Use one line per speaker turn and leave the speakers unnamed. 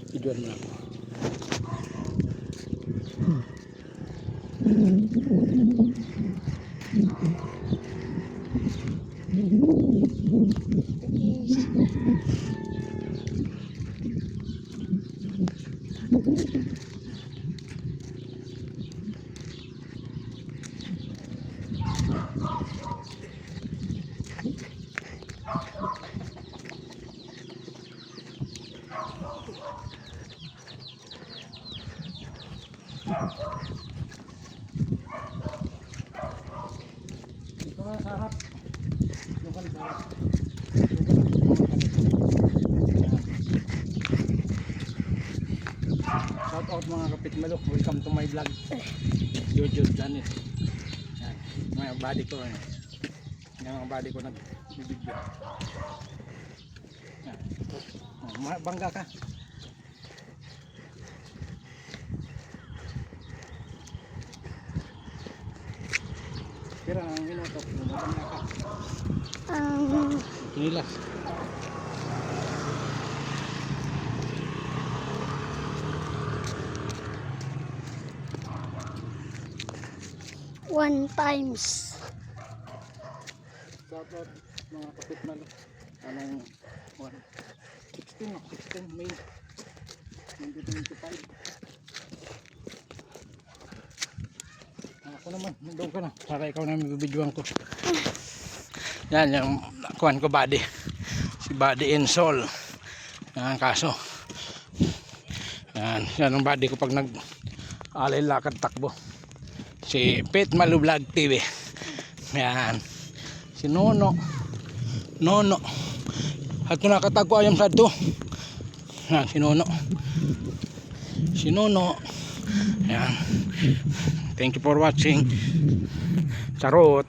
Videoan mo na ako. Ito na sa harap. Lukan sa harap. Shout out mga kapitmalok. Welcome to my vlog. YouTube channel. Yan. Mga body ko. Yan mga body ko nag-video. Yan. Oh, bangga ka. Kira ang minuto. Bangga ka. Kinilas.
One times.
Shout out mga kapitmalok. Anong 16 May 2025. Ako naman, doon ka na para ikaw na bibidyoan ko. Yan yung kuhan ko body. Si Body and Soul. Yan kaso. Yan ang body ko pag nag-alay lakad takbo. Si Pet Malu Vlog TV. Yan. Si Nono. At nakatago ayam sa to. Yan si Nono. Yan. Thank you for watching. Charot.